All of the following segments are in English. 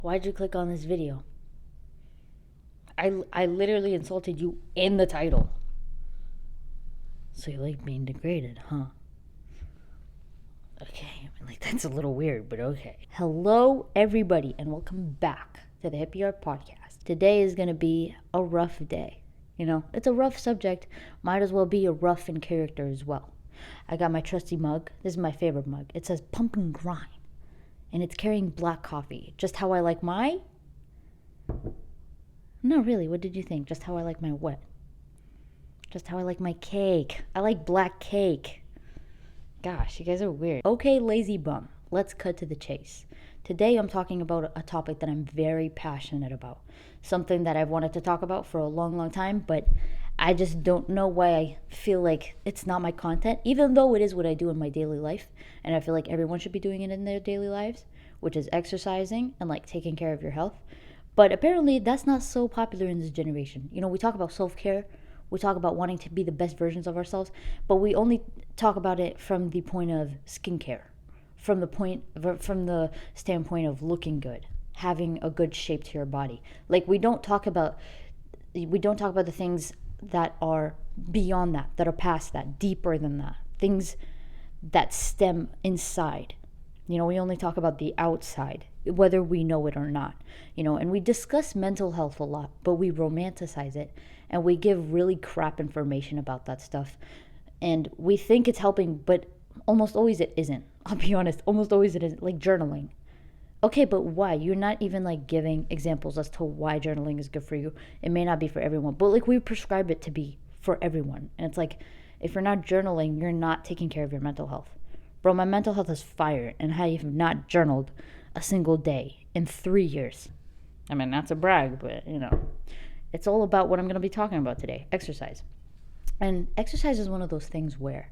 Why'd you click on this video? I literally insulted you in the title. So you like being degraded, huh? Okay, that's a little weird, but okay. Hello, everybody, and welcome back to the Hippiearab Podcast. Today is going to be a rough day. It's a rough subject. Might as well be a rough in character as well. I got my trusty mug. This is my favorite mug. It says Pump and Grind, and it's carrying black coffee. Just how I like my... No, really, what did you think? Just how I like my what? Just how I like my cake. I like black cake. Gosh, you guys are weird. Okay, lazy bum, let's cut to the chase. Today I'm talking about a topic that I'm very passionate about. Something that I've wanted to talk about for a long, long time, but I just don't know why I feel like it's not my content, even though it is what I do in my daily life. And I feel like everyone should be doing it in their daily lives, which is exercising and taking care of your health. But apparently that's not so popular in this generation. We talk about self-care. We talk about wanting to be the best versions of ourselves, but we only talk about it from the point of skincare, from the standpoint of looking good, having a good shape to your body. We don't talk about the things that are beyond that are past that, deeper than that, things that stem inside. We only talk about the outside, whether we know it or not. And we discuss mental health a lot, but we romanticize it and we give really crap information about that stuff. And we think it's helping, but almost always it isn't. I'll be honest, almost always it isn't. Like journaling. Okay, but why? You're not even giving examples as to why journaling is good for you. It may not be for everyone, but we prescribe it to be for everyone. And it's if you're not journaling, you're not taking care of your mental health. Bro, my mental health is fire, and I have not journaled a single day in 3 years. I mean, that's a brag, but, it's all about what I'm going to be talking about today, exercise. And exercise is one of those things where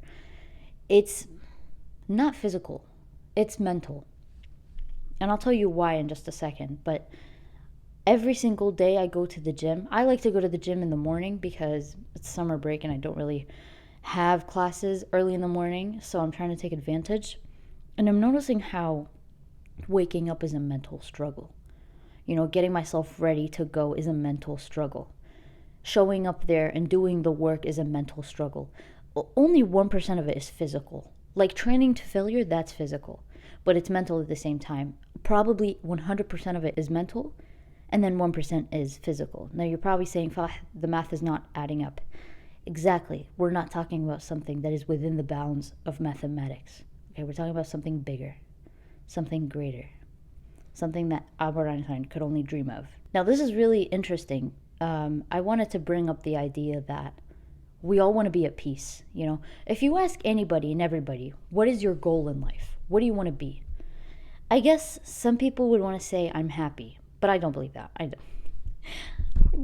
it's not physical, it's mental. And I'll tell you why in just a second, but every single day I go to the gym. I like to go to the gym in the morning because it's summer break and I don't really have classes early in the morning, so I'm trying to take advantage. And I'm noticing how waking up is a mental struggle. Getting myself ready to go is a mental struggle. Showing up there and doing the work is a mental struggle. Only 1% of it is physical. Training to failure, that's physical, but it's mental at the same time. Probably 100% of it is mental, and then 1% is physical. Now you're probably saying, the math is not adding up. Exactly. We're not talking about something that is within the bounds of mathematics. Okay, we're talking about something bigger, something greater, something that Albert Einstein could only dream of. Now, this is really interesting. I wanted to bring up the idea that we all want to be at peace. If you ask anybody and everybody, what is your goal in life? What do you want to be? I guess some people would want to say, I'm happy, but I don't believe that.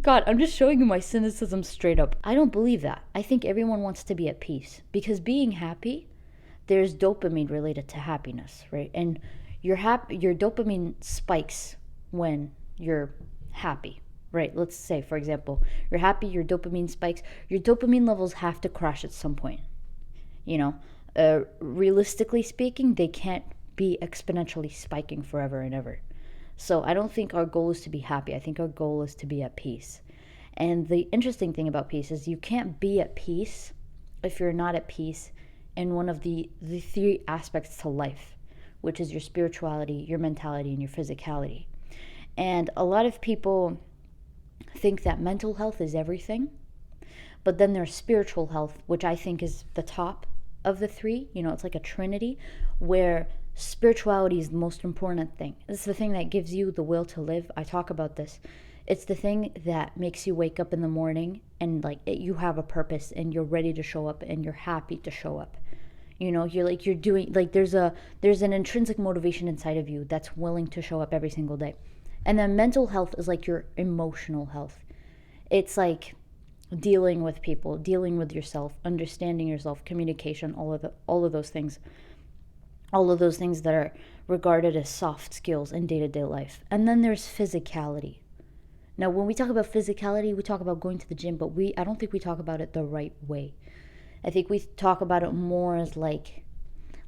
God, I'm just showing you my cynicism straight up. I don't believe that. I think everyone wants to be at peace because being happy, there's dopamine related to happiness, right? And your dopamine spikes when you're happy, right? Let's say, for example, you're happy, your dopamine spikes. Your dopamine levels have to crash at some point. Realistically speaking, they can't be exponentially spiking forever and ever. So I don't think our goal is to be happy. I think our goal is to be at peace. And the interesting thing about peace is you can't be at peace if you're not at peace in one of the three aspects to life, which is your spirituality, your mentality, and your physicality. And a lot of people think that mental health is everything, but then there's spiritual health, which I think is the top of the three. It's like a trinity where spirituality is the most important thing. It's the thing that gives you the will to live. I talk about this. It's the thing that makes you wake up in the morning and you have a purpose and you're ready to show up and you're happy to show up. You're doing there's an intrinsic motivation inside of you that's willing to show up every single day. And then mental health is your emotional health. It's dealing with people, dealing with yourself, understanding yourself, communication, all of those things. All of those things that are regarded as soft skills in day-to-day life. And then there's physicality. Now, when we talk about physicality, we talk about going to the gym, but I don't think we talk about it the right way. I think we talk about it more as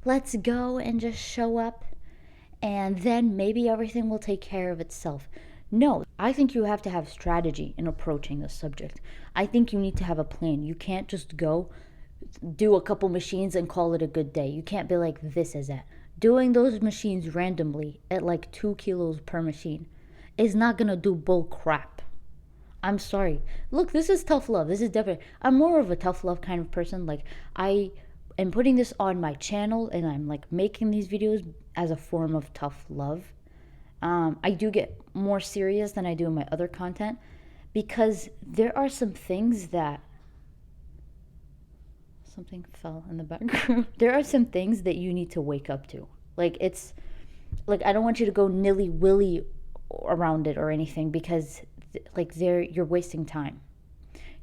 let's go and just show up and then maybe everything will take care of itself. No, I think you have to have strategy in approaching the subject. I think you need to have a plan. You can't just go do a couple machines and call it a good day. You can't be like, this is it. Doing those machines randomly at like 2 kilos per machine is not gonna do bull crap. I'm sorry. Look, this is tough love. This is definitely, I'm more of a tough love kind of person. Like, I am putting this on my channel and I'm like making these videos as a form of tough love. I do get more serious than I do in my other content because there are some things that, something fell in the background. There are some things that you need to wake up to. Like, it's like, I don't want you to go nilly-willy around it or anything because like you're wasting time.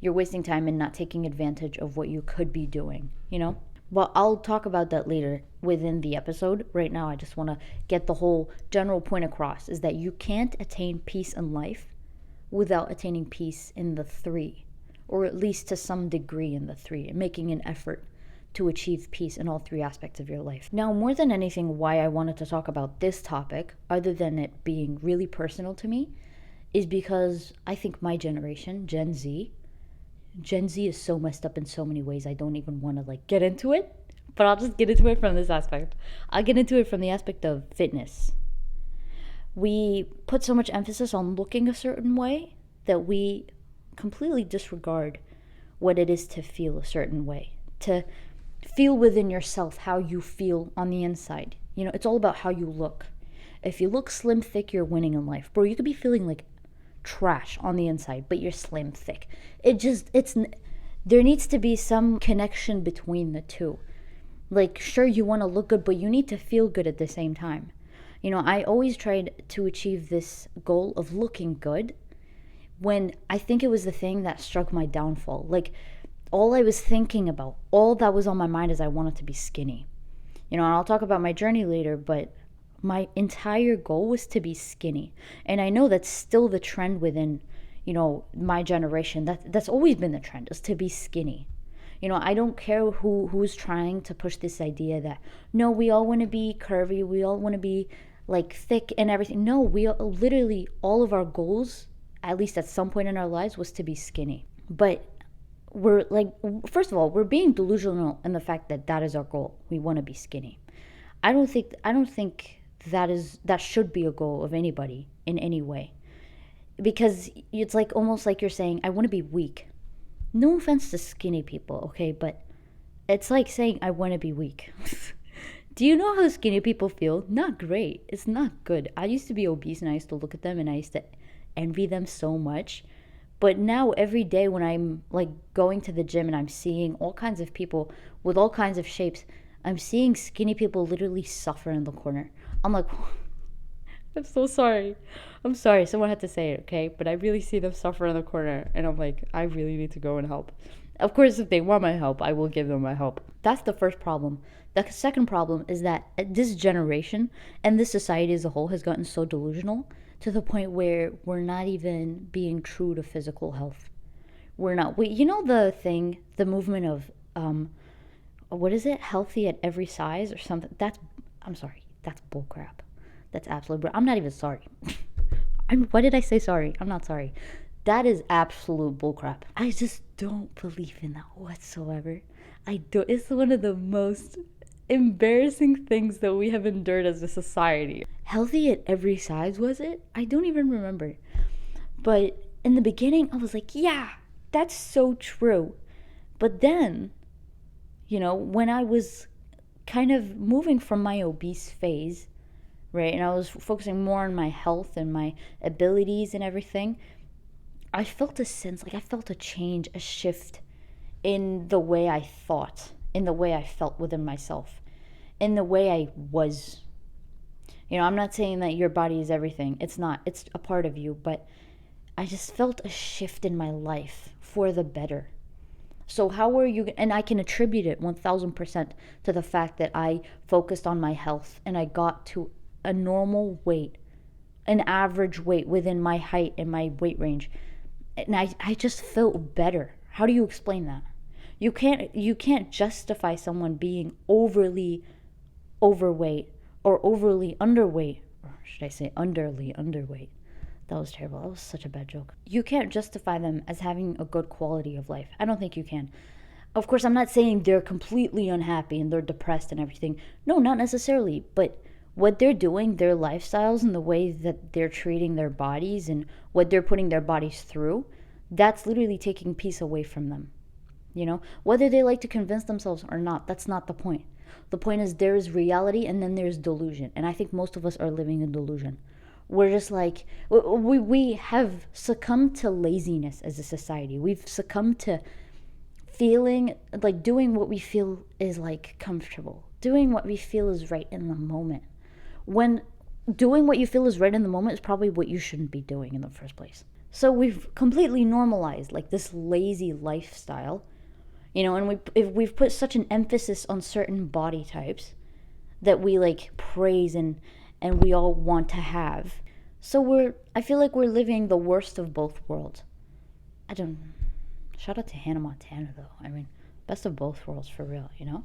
You're wasting time and not taking advantage of what you could be doing, you know? Well, I'll talk about that later within the episode. Right now, I just want to get the whole general point across is that you can't attain peace in life without attaining peace in the three, or at least to some degree in the three, and making an effort to achieve peace in all three aspects of your life. Now, more than anything, why I wanted to talk about this topic, other than it being really personal to me, is because I think my generation, Gen Z is so messed up in so many ways. I don't even want to like get into it, but I'll just get into it from this aspect. I'll get into it from the aspect of fitness. We put so much emphasis on looking a certain way that we completely disregard what it is to feel a certain way, to feel within yourself how you feel on the inside. You know, it's all about how you look. If you look slim, thick, you're winning in life. Bro, you could be feeling like trash on the inside, but you're slim, thick. There needs to be some connection between the two. Like, sure, you want to look good, but you need to feel good at the same time. You know, I always tried to achieve this goal of looking good when I think it was the thing that struck my downfall. Like, all I was thinking about, all that was on my mind is I wanted to be skinny. You know, and I'll talk about my journey later, but my entire goal was to be skinny. And I know that's still the trend within, you know, my generation. That's always been the trend, is to be skinny. You know, I don't care who's trying to push this idea that, no, we all want to be curvy, we all want to be like thick and everything. No, we literally, all of our goals, at least at some point in our lives, was to be skinny. But we're like, first of all, we're being delusional in the fact that that is our goal. We want to be skinny. I don't think that should be a goal of anybody in any way, because it's like almost like you're saying, I want to be weak. No offense to skinny people, okay, but it's like saying I want to be weak. Do you know how skinny people feel? Not great. It's not good. I used to be obese and I used to look at them and I used to envy them so much. But now every day when I'm like going to the gym and I'm seeing all kinds of people with all kinds of shapes, I'm seeing skinny people literally suffer in the corner. I'm like, I'm so sorry. I'm sorry. Someone had to say it, okay? But I really see them suffer in the corner. And I'm like, I really need to go and help. Of course, if they want my help, I will give them my help. That's the first problem. The second problem is that this generation and this society as a whole has gotten so delusional to the point where we're not even being true to physical health. You know the movement of, what is it? Healthy at every size or something? I'm sorry. That's bullcrap. That's absolute. I'm not even sorry. Why did I say sorry? I'm not sorry. That is absolute bullcrap. I just don't believe in that whatsoever. I don't. It's one of the most embarrassing things that we have endured as a society. Healthy at every size, was it? I don't even remember. But in the beginning, I was like, yeah, that's so true. But then, you know, when I was kind of moving from my obese phase, right, and I was focusing more on my health and my abilities and everything, I felt a sense, like I felt a change, a shift in the way I thought, in the way I felt within myself, in the way I was. You know, I'm not saying that your body is everything. It's not. It's a part of you. But I just felt a shift in my life for the better. So how are you, and I can attribute it 1000% to the fact that I focused on my health and I got to a normal weight, an average weight within my height and my weight range. And I just felt better. How do you explain that? You can't justify someone being overly overweight or overly underweight, or should I say underly underweight. That was terrible. That was such a bad joke. You can't justify them as having a good quality of life. I don't think you can. Of course, I'm not saying they're completely unhappy and they're depressed and everything. No, not necessarily. But what they're doing, their lifestyles and the way that they're treating their bodies and what they're putting their bodies through, that's literally taking peace away from them. You know, whether they like to convince themselves or not, that's not the point. The point is there is reality and then there's delusion. And I think most of us are living in delusion. We're just like, we have succumbed to laziness as a society. We've succumbed to feeling like doing what we feel is like comfortable, doing what we feel is right in the moment. When doing what you feel is right in the moment is probably what you shouldn't be doing in the first place. So we've completely normalized like this lazy lifestyle. You know, and we've put such an emphasis on certain body types that we like praise and we all want to have. So I feel like we're living the worst of both worlds. Shout out to Hannah Montana though. I mean, best of both worlds for real, you know?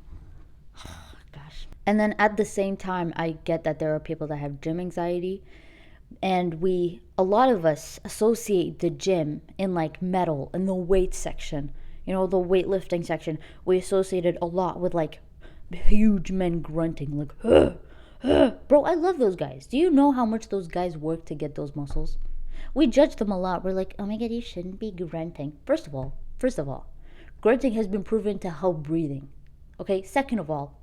Gosh. And then at the same time, I get that there are people that have gym anxiety, and a lot of us associate the gym in like metal in the weight section. You know, the weightlifting section, we associated a lot with like huge men grunting, like, bro, I love those guys. Do you know how much those guys work to get those muscles? We judge them a lot. We're like, oh my God, you shouldn't be grunting. First of all, grunting has been proven to help breathing. Okay, second of all,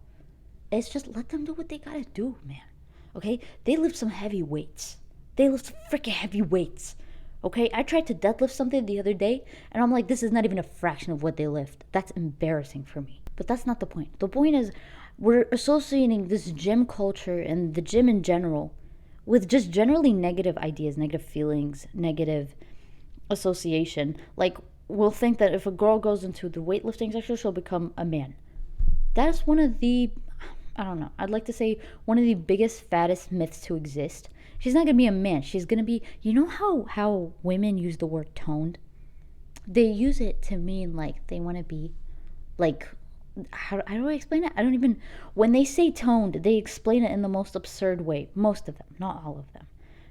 it's just let them do what they gotta do, man. Okay, they lift some heavy weights. They lift some freaking heavy weights. Okay, I tried to deadlift something the other day, and I'm like, this is not even a fraction of what they lift. That's embarrassing for me. But that's not the point. The point is, we're associating this gym culture and the gym in general with just generally negative ideas, negative feelings, negative association. Like, we'll think that if a girl goes into the weightlifting section, she'll become a man. That's one of the, I don't know, I'd like to say one of the biggest, fattest myths to exist. She's not going to be a man. She's going to be, you know how women use the word toned? They use it to mean like they want to be like, how do I explain it? I don't even, when they say toned, they explain it in the most absurd way. Most of them, not all of them.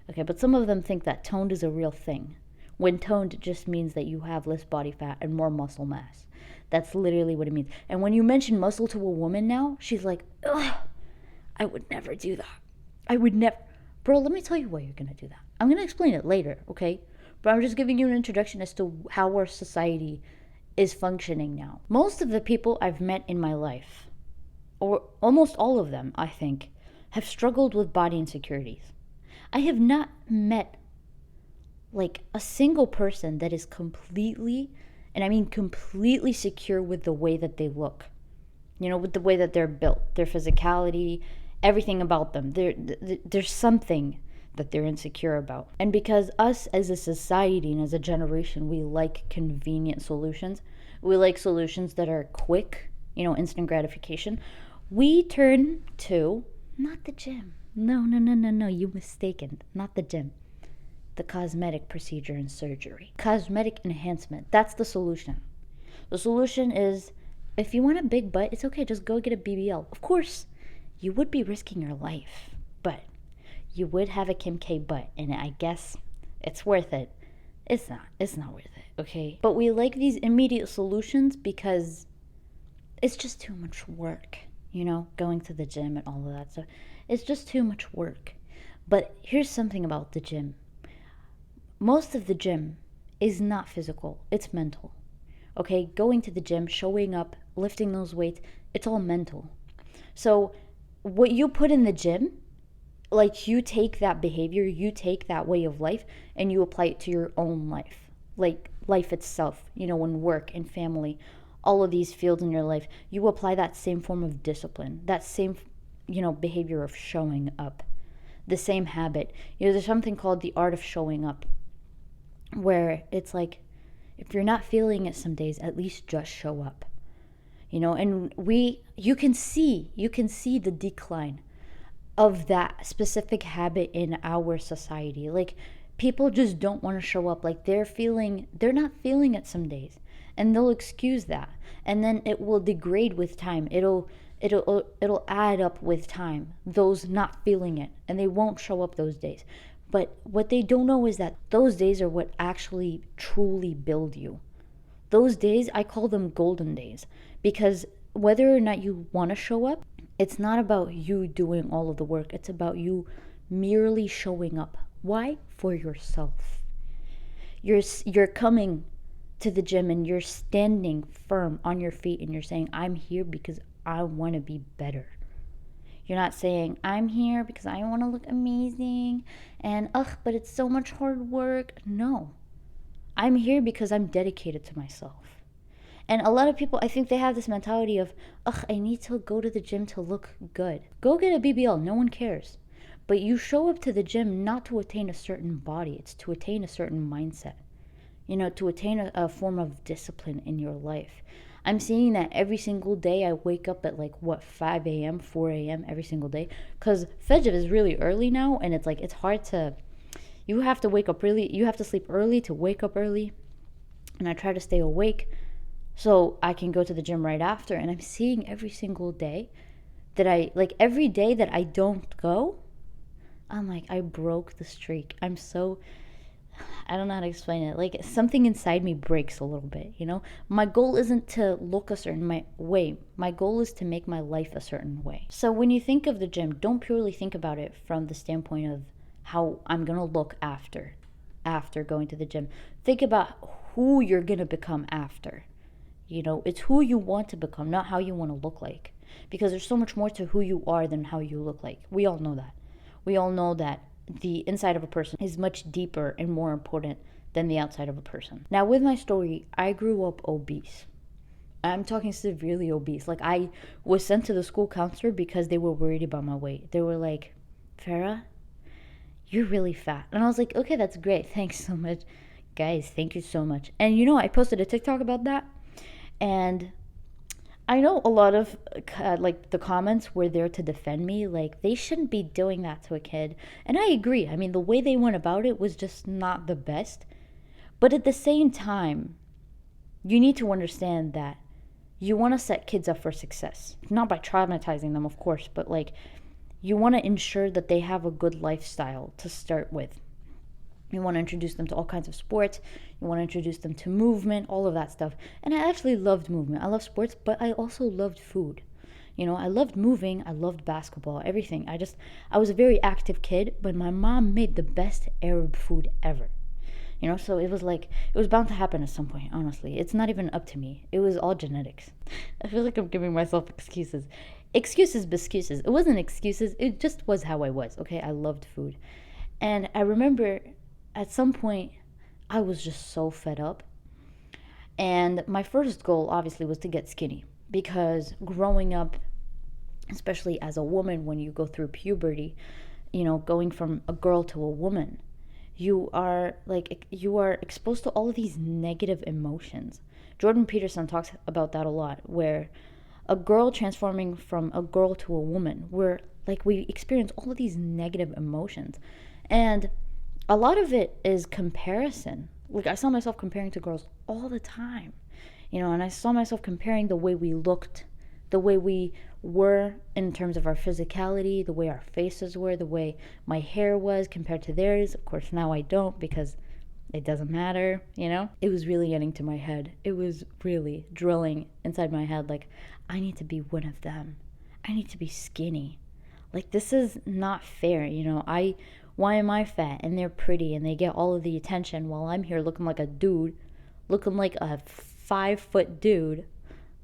Okay, but some of them think that toned is a real thing. When toned just means that you have less body fat and more muscle mass. That's literally what it means. And when you mention muscle to a woman now, she's like, ugh, I would never do that. I would never. Bro, let me tell you why you're going to do that. I'm going to explain it later, okay? But I'm just giving you an introduction as to how our society is functioning now. Most of the people I've met in my life, or almost all of them, I think, have struggled with body insecurities. I have not met like a single person that is completely, and I mean completely secure with the way that they look. You know, with the way that they're built, their physicality, everything about them. There's something that they're insecure about. And because us as a society and as a generation, we like convenient solutions. We like solutions that are quick, you know, instant gratification. We turn to not the gym. No, you mistaken. Not the gym. The cosmetic procedure and surgery. Cosmetic enhancement. That's the solution. The solution is, if you want a big butt, it's okay. Just go get a BBL. Of course, you would be risking your life, but you would have a Kim K butt, and I guess it's worth it. It's not worth it, okay? But we like these immediate solutions because it's just too much work, you know, going to the gym and all of that stuff. It's just too much work. But here's something about the gym. Most of the gym is not physical, it's mental. Okay, going to the gym, showing up, lifting those weights, it's all mental. So what you put in the gym, like you take that behavior, you take that way of life, and you apply it to your own life. Like life itself, you know, in work and family, all of these fields in your life, you apply that same form of discipline, that same, you know, behavior of showing up, the same habit. You know, there's something called the art of showing up, where it's like, if you're not feeling it some days, at least just show up. You know, and you can see the decline of that specific habit in our society. Like, people just don't want to show up. Like, they're not feeling it some days, and they'll excuse that, and then it will degrade with time. It'll It'll add up with time, those not feeling it, and they won't show up those days. But what they don't know is that those days are what actually truly build you. Those days, I call them golden days, because whether or not you want to show up, it's not about you doing all of the work. It's about you merely showing up. Why? For yourself. You're coming to the gym and you're standing firm on your feet and you're saying, I'm here because I want to be better. You're not saying, I'm here because I want to look amazing and, but it's so much hard work. No. I'm here because I'm dedicated to myself. And a lot of people, I think they have this mentality of, I need to go to the gym to look good. Go get a BBL, no one cares. But you show up to the gym not to attain a certain body, it's to attain a certain mindset. To attain a form of discipline in your life. I'm seeing that every single day. I wake up at 5 a.m., 4 a.m. every single day. Because Fajr is really early now, and it's hard to, you have to wake up early, you have to sleep early to wake up early. And I try to stay awake so I can go to the gym right after. And I'm seeing every single day that every day that I don't go, I'm I broke the streak. I don't know how to explain it. Something inside me breaks a little bit, My goal isn't to look a certain way. My goal is to make my life a certain way. So when you think of the gym, don't purely think about it from the standpoint of how I'm going to look after going to the gym. Think about who you're going to become after. It's who you want to become, not how you want to look like. Because there's so much more to who you are than how you look like. We all know that. We all know that the inside of a person is much deeper and more important than the outside of a person. Now, with my story, I grew up obese. I'm talking severely obese. I was sent to the school counselor because they were worried about my weight. They were like, Farah, you're really fat. And I was like, okay, that's great. Thanks so much. Guys, thank you so much. And I posted a TikTok about that. And I know a lot of the comments were there to defend me. They shouldn't be doing that to a kid. And I agree. I mean, the way they went about it was just not the best. But at the same time, you need to understand that you want to set kids up for success. Not by traumatizing them, of course, but you want to ensure that they have a good lifestyle to start with. You want to introduce them to all kinds of sports. You want to introduce them to movement, all of that stuff. And I actually loved movement. I love sports, but I also loved food. I loved moving. I loved basketball, everything. I was a very active kid, but my mom made the best Arab food ever. So it was bound to happen at some point, honestly. It's not even up to me. It was all genetics. I feel like I'm giving myself excuses. Excuses. It wasn't excuses. It just was how I was, okay? I loved food. And I remember at some point, I was just so fed up. And my first goal, obviously, was to get skinny. Because growing up, especially as a woman, when you go through puberty, going from a girl to a woman, you are exposed to all of these negative emotions. Jordan Peterson talks about that a lot, where a girl transforming from a girl to a woman, where we experience all of these negative emotions. And a lot of it is comparison. I saw myself comparing to girls all the time, and I saw myself comparing the way we looked, the way we were in terms of our physicality, the way our faces were, the way my hair was compared to theirs. Of course, now I don't because it doesn't matter, It was really getting to my head. It was really drilling inside my head, I need to be one of them. I need to be skinny. This is not fair, Why am I fat and they're pretty and they get all of the attention while I'm here looking like a dude, looking like a 5-foot dude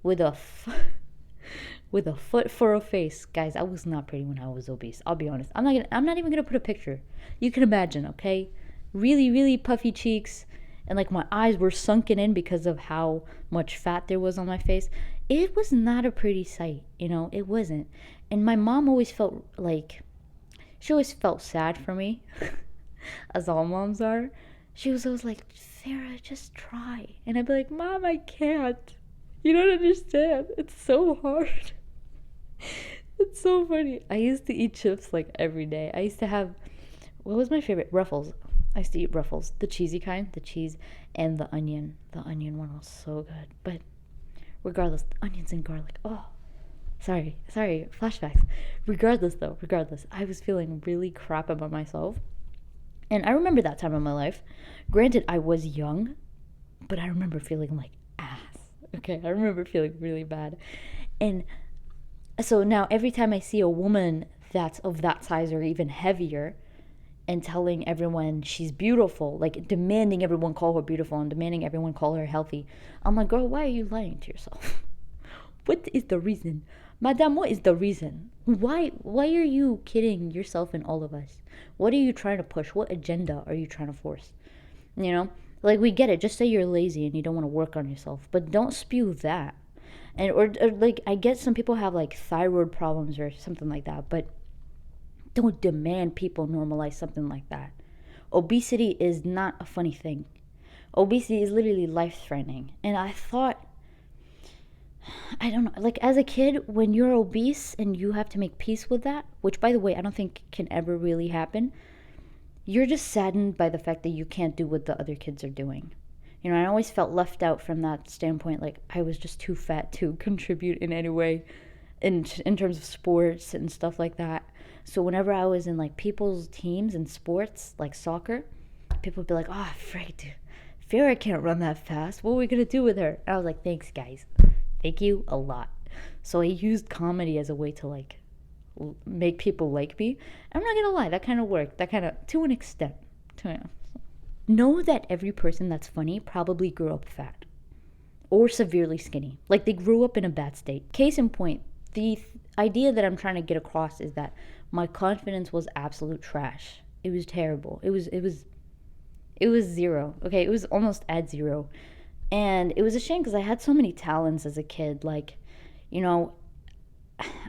with a foot for a face? Guys, I was not pretty when I was obese. I'll be honest. I'm not even gonna put a picture. You can imagine, okay? Really, really puffy cheeks, and my eyes were sunken in because of how much fat there was on my face. It was not a pretty sight, It wasn't. And my mom always felt she always felt sad for me, as all moms are. She was always like, Farah, just try. And I'd be like, Mom, I can't. You don't understand. It's so hard. It's so funny. I used to eat chips every day. I used to have, what was my favorite? Ruffles. I used to eat Ruffles. The cheesy kind, the cheese and the onion. The onion one was so good. But regardless, onions and garlic. Oh, Sorry, flashbacks. Regardless, I was feeling really crap about myself. And I remember that time in my life. Granted, I was young, but I remember feeling like ass. Okay, I remember feeling really bad. And so now every time I see a woman that's of that size or even heavier and telling everyone she's beautiful, like demanding everyone call her beautiful and demanding everyone call her healthy, I'm like, girl, why are you lying to yourself? What is the reason? Madame, what is the reason? Why are you kidding yourself and all of us? What are you trying to push? What agenda are you trying to force? You know? Like, we get it. Just say you're lazy and you don't want to work on yourself, but don't spew that. And or like, I get some people have like thyroid problems or something like that, but don't demand people normalize something like that. Obesity is not a funny thing. Obesity is literally life-threatening. And I don't know, like as a kid, when you're obese and you have to make peace with that, which by the way, I don't think can ever really happen, you're just saddened by the fact that you can't do what the other kids are doing. You know, I always felt left out from that standpoint, like I was just too fat to contribute in any way in terms of sports and stuff like that. So whenever I was in like people's teams and sports, like soccer, people would be like, oh, frick, dude, Farrah can't run that fast. What are we going to do with her? And I was like, thanks, guys. Thank you a lot. So I used comedy as a way to like make people like me. I'm not gonna lie, that kind of worked. That kind of, to an extent. Know that every person that's funny probably grew up fat or severely skinny. Like they grew up in a bad state. Case in point, the idea that I'm trying to get across is that my confidence was absolute trash. It was terrible. It was zero. Okay, it was almost at zero. And it was a shame because I had so many talents as a kid. Like, you know,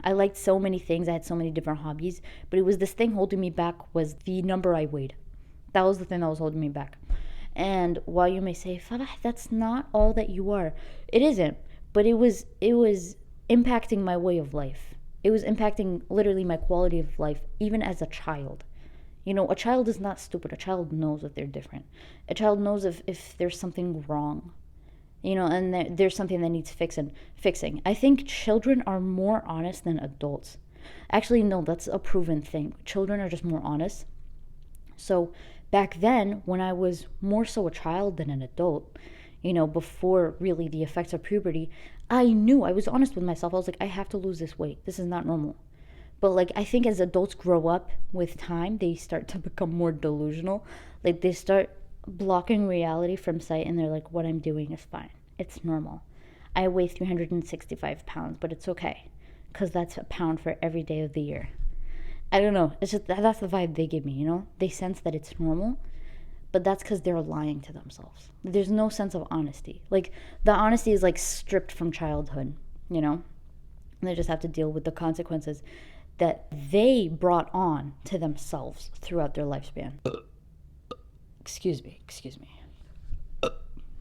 I liked so many things. I had so many different hobbies. But it was this thing holding me back was the number I weighed. That was the thing that was holding me back. And while you may say, Farah, that's not all that you are. It isn't. But it was impacting my way of life. It was impacting literally my quality of life, even as a child. You know, a child is not stupid. A child knows that they're different. A child knows if there's something wrong. You know, and there's something that needs fixing. I think children are more honest than adults. Actually, no, that's a proven thing. Children are just more honest. So back then, when I was more so a child than an adult, you know, before really the effects of puberty, I was honest with myself. I was like, I have to lose this weight. This is not normal. But like, I think as adults grow up with time, they start to become more delusional. Like they start blocking reality from sight and they're like, what I'm doing is fine. It's normal. I weigh 365 pounds, but it's okay because that's a pound for every day of the year. I don't know. It's just that's the vibe they give me, you know? They sense that it's normal, but that's because they're lying to themselves. There's no sense of honesty. Like the honesty is like stripped from childhood, you know? And they just have to deal with the consequences that they brought on to themselves throughout their lifespan. Excuse me.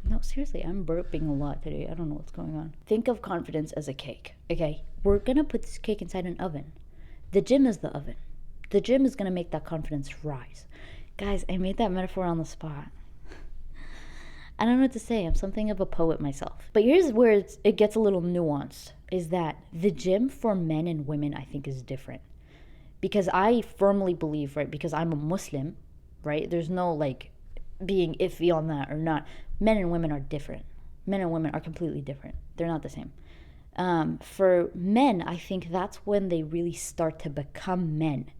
No, seriously, I'm burping a lot today. I don't know what's going on. Think of confidence as a cake, okay? We're gonna put this cake inside an oven. The gym is the oven. The gym is gonna make that confidence rise. Guys, I made that metaphor on the spot. I don't know what to say. I'm something of a poet myself. But here's where it gets a little nuanced, is that the gym for men and women, I think, is different. Because I firmly believe, right, because I'm a Muslim, right, there's no, like, being iffy on that or not. Men and women are different. Men and women are completely different. They're not the same. For men, I think that's when they really start to become men,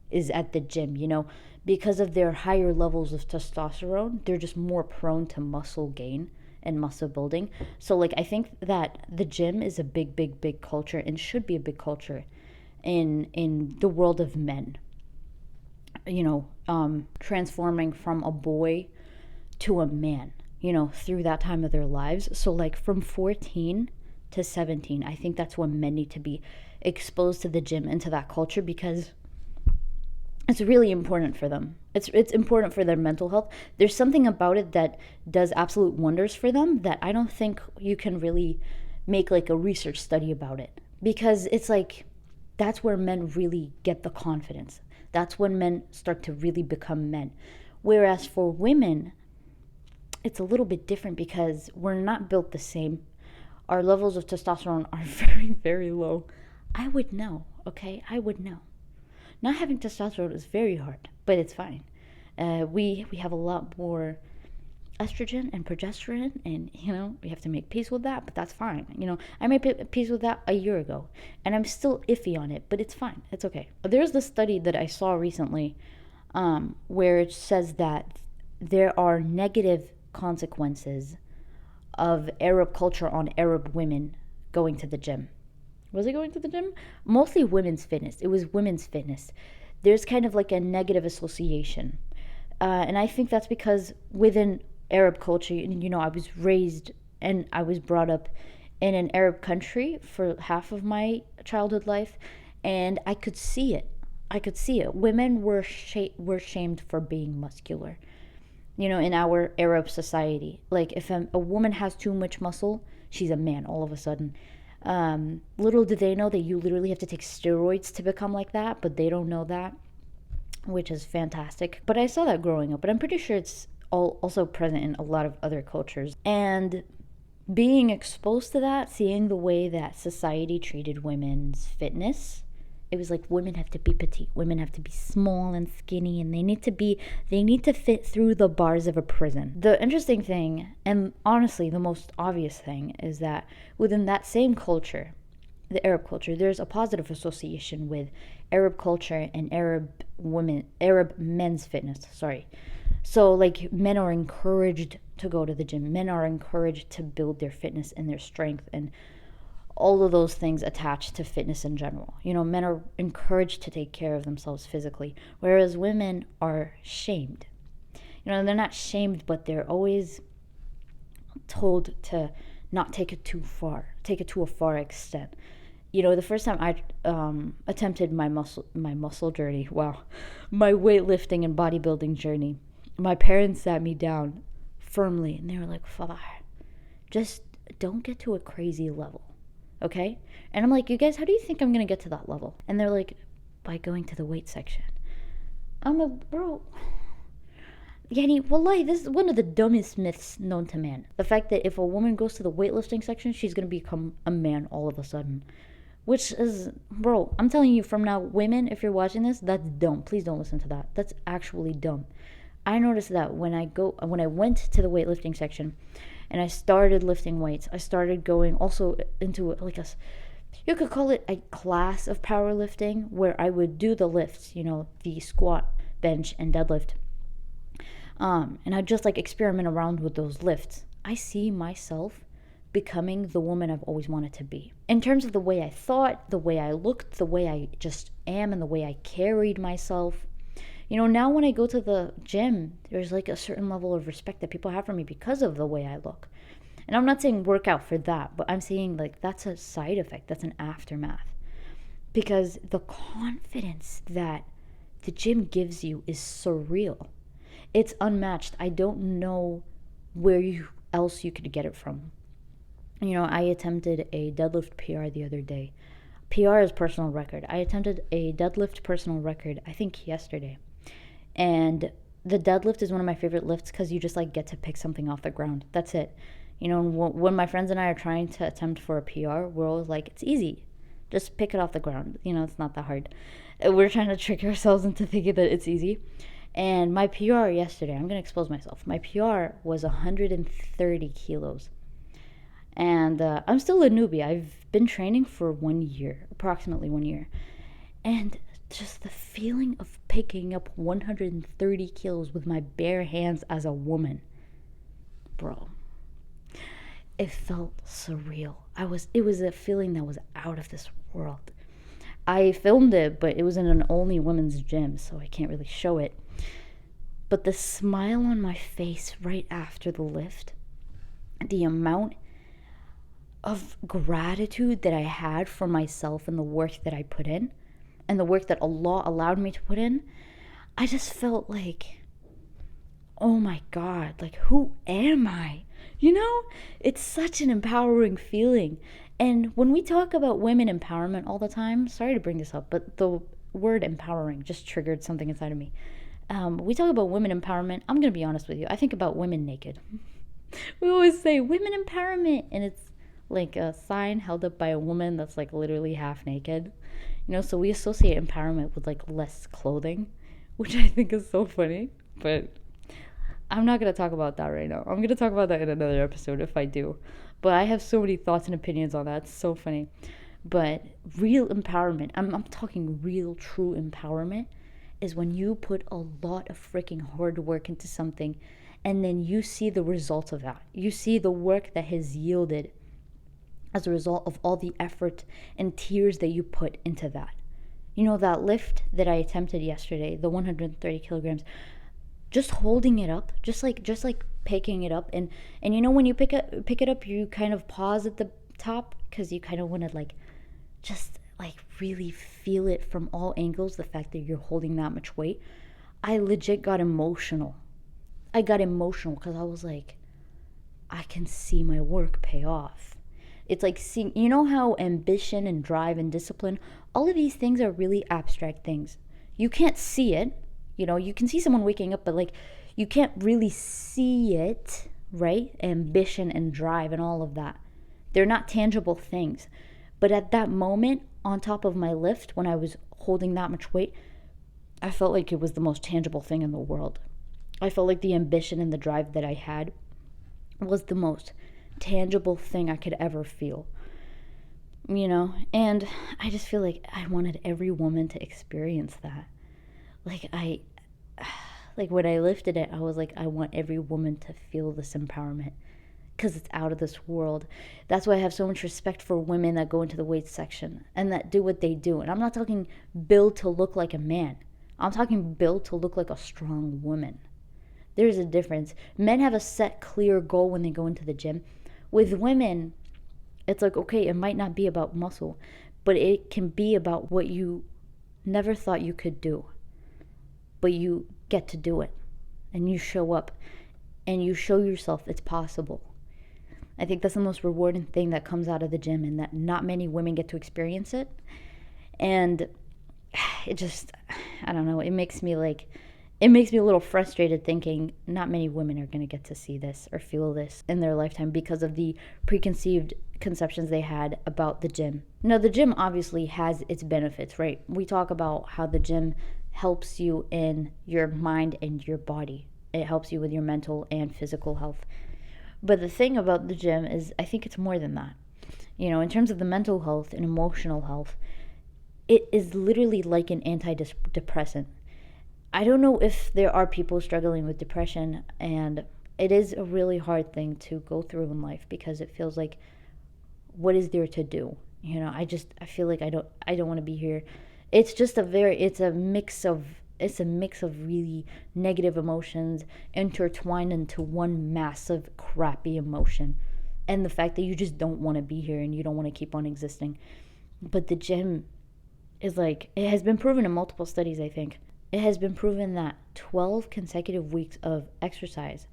is at the gym, you know, because of their higher levels of testosterone, they're just more prone to muscle gain and muscle building. So like, I think that the gym is a big culture and should be a big culture in the world of men, you know, transforming from a boy to a man, you know, through that time of their lives. So like from 14 to 17, I think that's when men need to be exposed to the gym and to that culture, because it's really important for them. It's important for their mental health. There's something about it that does absolute wonders for them that I don't think you can really make like a research study about it, because it's like that's where men really get the confidence. That's when men start to really become men. Whereas for women, it's a little bit different because we're not built the same. Our levels of testosterone are very, very low. I would know, okay? I would know. Not having testosterone is very hard, but it's fine. We have a lot more estrogen and progesterone, and we have to make peace with that, but that's fine. I made peace with that a year ago, and I'm still iffy on it, but it's fine. It's okay. There's this study that I saw recently, where it says that there are negative consequences of Arab culture on Arab women going to the gym. Was it going to the gym? Mostly women's fitness. It was women's fitness. There's kind of like a negative association. And I think that's because within Arab culture, I was raised and I was brought up in an Arab country for half of my childhood life, and I could see it. Women were shamed for being muscular. In our Arab society, like if a woman has too much muscle, she's a man all of a sudden. Little do they know that you literally have to take steroids to become like that, but they don't know that, which is fantastic. But I saw that growing up, but I'm pretty sure it's also present in a lot of other cultures. And being exposed to that, seeing the way that society treated women's fitness, it was like women have to be petite, women have to be small and skinny, and they need to fit through the bars of a prison. The interesting thing, and honestly the most obvious thing, is that within that same culture, the Arab culture, there's a positive association with Arab culture and Arab men's fitness. So like men are encouraged to go to the gym, men are encouraged to build their fitness and their strength and all of those things attached to fitness in general. Men are encouraged to take care of themselves physically, whereas women are shamed. They're not shamed, but they're always told to not take it too far, take it to a far extent. The first time I attempted my muscle journey, my weightlifting and bodybuilding journey, my parents sat me down firmly and they were like, "Father, just don't get to a crazy level. Okay?" And I'm like, "You guys, how do you think I'm going to get to that level?" And they're like, "By going to the weight section." I'm like, "Bro, Yani, wallahi, this is one of the dumbest myths known to man. The fact that if a woman goes to the weightlifting section, she's going to become a man all of a sudden. Which is, bro, I'm telling you from now, women, if you're watching this, that's dumb. Please don't listen to that. That's actually dumb. I noticed that when I went to the weightlifting section and I started lifting weights, I started going also into like you could call it a class of powerlifting where I would do the lifts, the squat, bench, and deadlift. And I'd just like experiment around with those lifts. I see myself becoming the woman I've always wanted to be. In terms of the way I thought, the way I looked, the way I just am, and the way I carried myself. Now when I go to the gym, there's like a certain level of respect that people have for me because of the way I look. And I'm not saying work out for that, but I'm saying like that's a side effect, that's an aftermath. Because the confidence that the gym gives you is surreal. It's unmatched. I don't know where else you could get it from. I attempted a deadlift PR the other day. PR is personal record. I attempted a deadlift personal record, I think yesterday. And the deadlift is one of my favorite lifts because you just like get to pick something off the ground. That's it. When my friends and I are trying to attempt for a PR, we're always like, it's easy. Just pick it off the ground. It's not that hard. We're trying to trick ourselves into thinking that it's easy. And my PR yesterday, I'm going to expose myself. My PR was 130 kilos. And I'm still a newbie. I've been training for 1 year, approximately 1 year. And just the feeling of picking up 130 kilos with my bare hands as a woman. Bro, it felt surreal. It was a feeling that was out of this world. I filmed it, but it was in an only women's gym, so I can't really show it. But the smile on my face right after the lift, the amount of gratitude that I had for myself and the work that I put in, and the work that Allah allowed me to put in, I just felt like, oh my God, like who am I? It's such an empowering feeling. And when we talk about women empowerment all the time, sorry to bring this up, but the word empowering just triggered something inside of me. We talk about women empowerment. I'm going to be honest with you. I think about women naked. We always say women empowerment, and it's like a sign held up by a woman that's like literally half naked. So we associate empowerment with like less clothing, which I think is so funny. But I'm not going to talk about that right now. I'm going to talk about that in another episode if I do. But I have so many thoughts and opinions on that. It's so funny. But real empowerment, I'm talking real, true empowerment, is when you put a lot of freaking hard work into something and then you see the results of that. You see the work that has yielded as a result of all the effort and tears that you put into that. That lift that I attempted yesterday, the 130 kilograms, just holding it up, just like picking it up, and when you pick it up, you kind of pause at the top because you kind of want to just really feel it from all angles, the fact that you're holding that much weight. I legit got emotional. I got emotional because I was like, I can see my work pay off. It's like seeing, how ambition and drive and discipline, all of these things are really abstract things. You can't see it. You can see someone waking up, but you can't really see it, right? Ambition and drive and all of that. They're not tangible things. But at that moment, on top of my lift, when I was holding that much weight, I felt like it was the most tangible thing in the world. I felt like the ambition and the drive that I had was the most tangible thing I could ever feel. And I just feel like I wanted every woman to experience that. When I lifted it, I was like, I want every woman to feel this empowerment because it's out of this world. That's why I have so much respect for women that go into the weights section and that do what they do. And I'm not talking build to look like a man. I'm talking build to look like a strong woman. There's a difference. Men have a set, clear goal when they go into the gym. With women, it's like, okay, it might not be about muscle, but it can be about what you never thought you could do. But you get to do it. And you show up. And you show yourself it's possible. I think that's the most rewarding thing that comes out of the gym, and that not many women get to experience it. And it just, I don't know, it makes me a little frustrated thinking not many women are going to get to see this or feel this in their lifetime because of the preconceived conceptions they had about the gym. Now, the gym obviously has its benefits, right? We talk about how the gym helps you in your mind and your body. It helps you with your mental and physical health. But the thing about the gym is I think it's more than that. In terms of the mental health and emotional health, it is literally like an antidepressant. I don't know if there are people struggling with depression, and it is a really hard thing to go through in life because it feels like, what is there to do? I feel like I don't want to be here. It's a mix of really negative emotions intertwined into one massive crappy emotion, and the fact that you just don't want to be here and you don't want to keep on existing. But the gym is it has been proven in multiple studies, I think. It has been proven that 12 consecutive weeks of exercise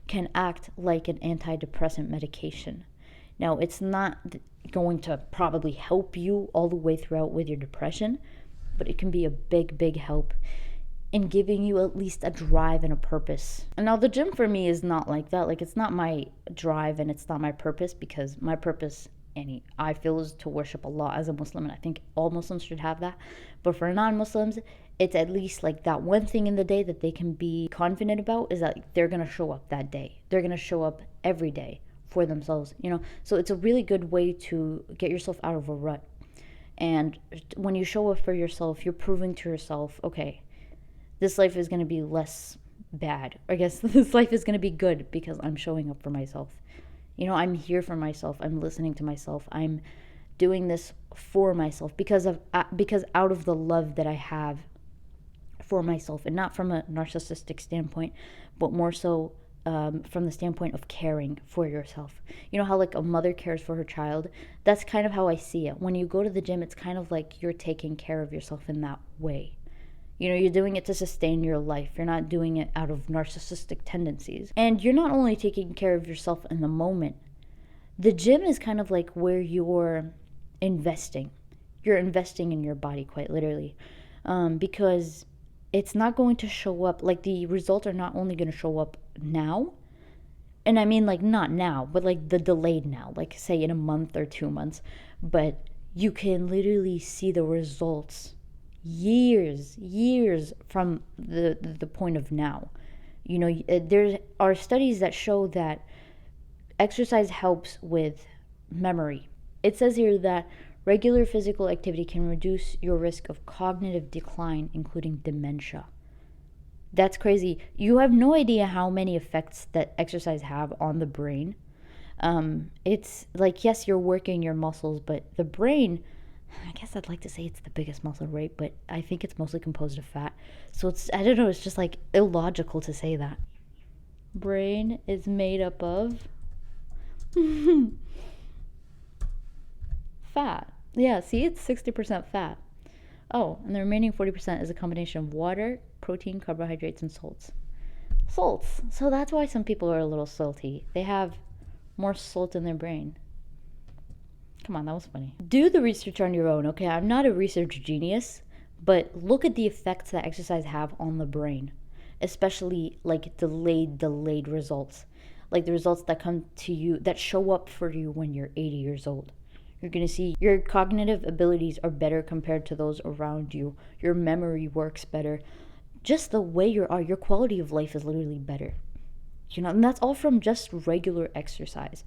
can act like an antidepressant medication. Now, it's not going to probably help you all the way throughout with your depression, but it can be a big, big help in giving you at least a drive and a purpose. And now the gym for me is not like that. It's not my drive and it's not my purpose, because my purpose, I feel, is to worship Allah as a Muslim, and I think all Muslims should have that. But for non-Muslims, it's at least that one thing in the day that they can be confident about is that they're going to show up that day. They're going to show up every day for themselves, So it's a really good way to get yourself out of a rut. And when you show up for yourself, you're proving to yourself, okay, this life is going to be less bad. I guess this life is going to be good because I'm showing up for myself. I'm here for myself. I'm listening to myself. I'm doing this for myself because out of the love that I have for myself, and not from a narcissistic standpoint, but more so from the standpoint of caring for yourself. How a mother cares for her child? That's kind of how I see it. When you go to the gym, it's kind of like you're taking care of yourself in that way. You're doing it to sustain your life. You're not doing it out of narcissistic tendencies. And you're not only taking care of yourself in the moment. The gym is kind of like where you're investing. You're investing in your body, quite literally. Because it's not going to show up, the results are not only going to show up now, And I mean, like, not now, but like the delayed now, like say in a month or 2 months. But you can literally see the results years from the point of now. There are studies that show that exercise helps with memory. It says here that regular physical activity can reduce your risk of cognitive decline, including dementia. That's crazy. You have no idea how many effects that exercise have on the brain. It's like, yes, you're working your muscles, but the brain, I guess I'd like to say it's the biggest muscle, right? But I think it's mostly composed of fat. So I don't know, it's just like illogical to say that. Brain is made up of fat. Yeah, see, it's 60% fat. Oh, and the remaining 40% is a combination of water, protein, carbohydrates, and salts. Salts. So that's why some people are a little salty. They have more salt in their brain. Come on, that was funny. Do the research on your own, okay? I'm not a research genius, but look at the effects that exercise have on the brain, especially like delayed results. Like the results that come to you, that show up for you when you're 80 years old. You're going to see your cognitive abilities are better compared to those around you. Your memory works better. Just the way you are, your quality of life is literally better. And that's all from just regular exercise.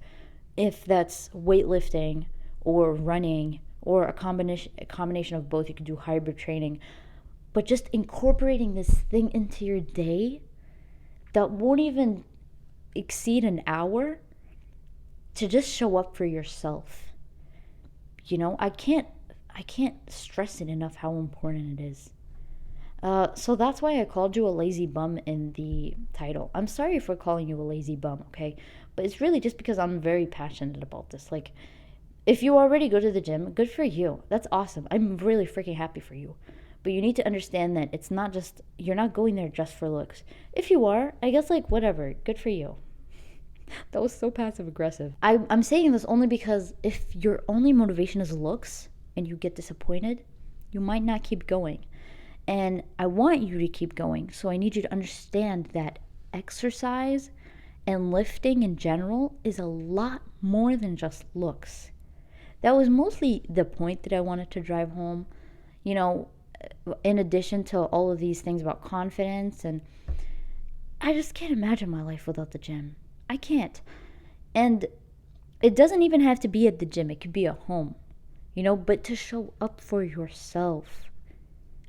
If that's weightlifting or running or a combination of both, you can do hybrid training. But just incorporating this thing into your day that won't even exceed an hour to just show up for yourself. I can't stress it enough how important it is. So that's why I called you a lazy bum in the title. I'm sorry for calling you a lazy bum, okay? But it's really just because I'm very passionate about this. Like, if you already go to the gym, good for you. That's awesome. I'm really freaking happy for you. But you need to understand that it's not just, you're not going there just for looks. If you are, I guess, like, whatever, good for you. That was so passive aggressive. I'm saying this only because if your only motivation is looks and you get disappointed, you might not keep going. And I want you to keep going. So I need you to understand that exercise and lifting in general is a lot more than just looks. That was mostly the point that I wanted to drive home. In addition to all of these things about confidence, and I just can't imagine my life without the gym. I can't. And it doesn't even have to be at the gym. It could be at home, but to show up for yourself.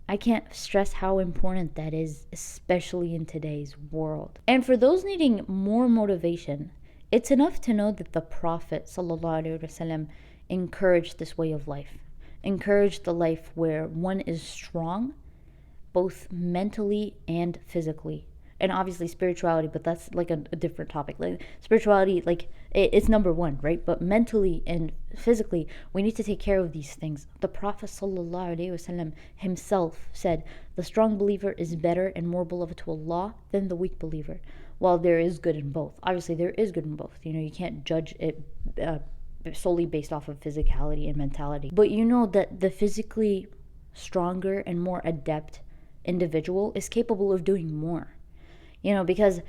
I can't stress how important that is, especially in today's world. And for those needing more motivation, it's enough to know that the Prophet ﷺ encouraged this way of life, encouraged the life where one is strong, both mentally and physically. And obviously spirituality, but that's like a different topic. Like spirituality, like it's number one, right? But mentally and physically, we need to take care of these things. The Prophet ﷺ himself said, the strong believer is better and more beloved to Allah than the weak believer. While there is good in both. Obviously, there is good in both. You can't judge it solely based off of physicality and mentality. But that the physically stronger and more adept individual is capable of doing more. Because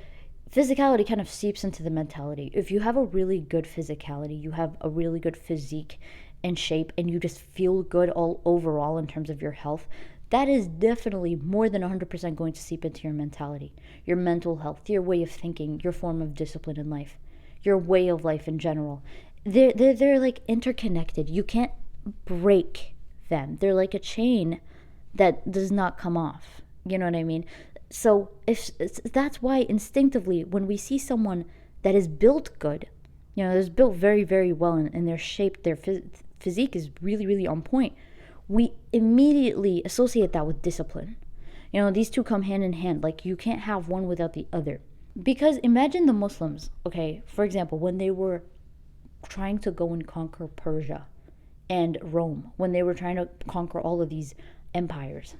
physicality kind of seeps into the mentality. If you have a really good physicality, you have a really good physique and shape, and you just feel good all overall in terms of your health, that is definitely more than 100% going to seep into your mentality, your mental health, your way of thinking, your form of discipline in life, your way of life in general. They're like interconnected. You can't break them. They're like a chain that does not come off. You know what I mean? So that's why instinctively when we see someone that is built good, is built very, very well in their shape, their physique is really, really on point, we immediately associate that with discipline. These two come hand in hand. Like, you can't have one without the other. Because imagine the Muslims, okay, for example, when they were trying to go and conquer Persia and Rome, when they were trying to conquer all of these empires.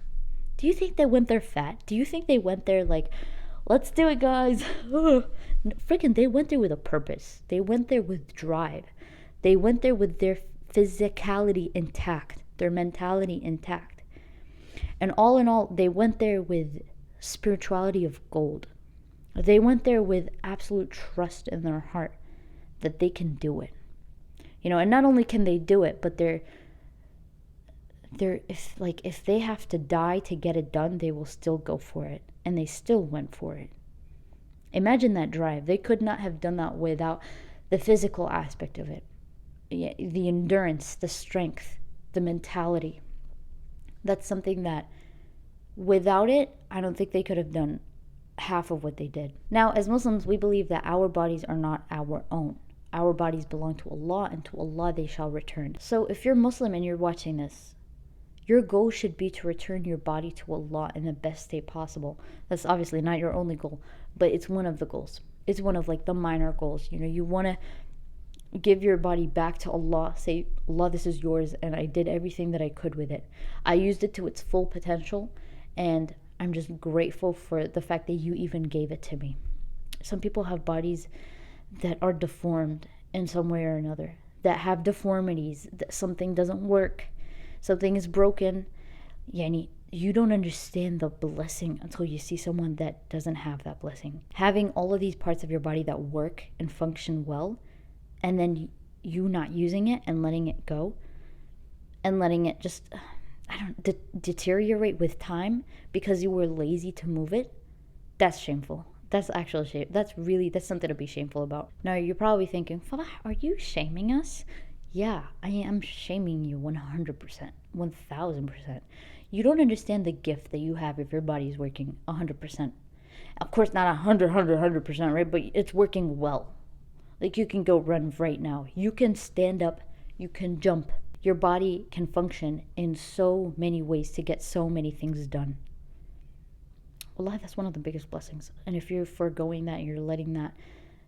Do you think they went there fat? Do you think they went there like, let's do it, guys? Freaking, they went there with a purpose. They went there with drive. They went there with their physicality intact, their mentality intact. And all in all, they went there with spirituality of gold. They went there with absolute trust in their heart that they can do it. And not only can they do it, but if they have to die to get it done, they will still go for it. And they still went for it. Imagine that drive. They could not have done that without the physical aspect of it. The endurance, the strength, the mentality. That's something that without it, I don't think they could have done half of what they did. Now, as Muslims, we believe that our bodies are not our own. Our bodies belong to Allah, and to Allah they shall return. So if you're Muslim and you're watching this, your goal should be to return your body to Allah in the best state possible. That's obviously not your only goal, but it's one of the goals. It's one of the minor goals. You want to give your body back to Allah. Say, Allah, this is yours, and I did everything that I could with it. I used it to its full potential, and I'm just grateful for the fact that you even gave it to me. Some people have bodies that are deformed in some way or another, that have deformities, that something doesn't work, something is broken. You don't understand the blessing until you see someone that doesn't have that blessing. Having all of these parts of your body that work and function well, and then you not using it and letting it go, and letting it just deteriorate with time because you were lazy to move it, that's shameful. That's actually shame. That's something to be shameful about. Now you're probably thinking, Falah, are you shaming us? Yeah, I am shaming you 100%, 1000%. You don't understand the gift that you have if your body is working 100%. Of course, not 100%, right? But it's working well. You can go run right now. You can stand up. You can jump. Your body can function in so many ways to get so many things done. Wallah, that's one of the biggest blessings. And if you're foregoing that, you're letting that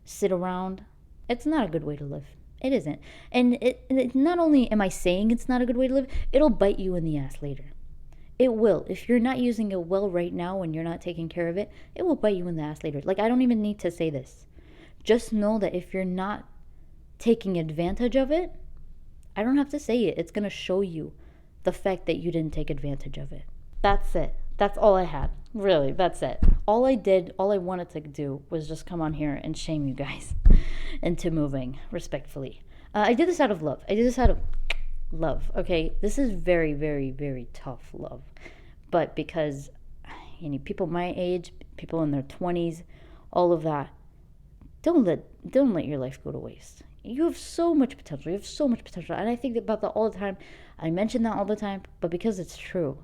sit around, it's not a good way to live. It isn't. And it not only am I saying it's not a good way to live, it'll bite you in the ass later. It will. If you're not using it well right now and you're not taking care of it, it will bite you in the ass later. I don't even need to say this. Just know that if you're not taking advantage of it, I don't have to say it. It's going to show you the fact that you didn't take advantage of it. That's it. That's all I had. Really, that's it. All I wanted to do was just come on here and shame you guys into moving respectfully. I did this out of love. Okay, this is very, very, very tough love. But because people my age, people in their 20s, all of that, don't let your life go to waste. You have so much potential. And I think about that all the time. I mention that all the time, but because it's true.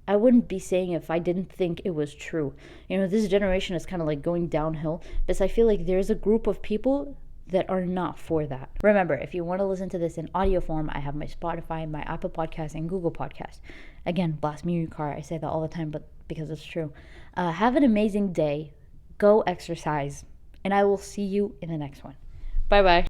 I wouldn't be saying it if I didn't think it was true. This generation is kind of going downhill, because I feel like there's a group of people that are not for that. Remember, if you want to listen to this in audio form, I have my Spotify, my Apple Podcast, and Google Podcast. Again, blast me in your car. I say that all the time, but because it's true. Have an amazing day. Go exercise. And I will see you in the next one. Bye-bye.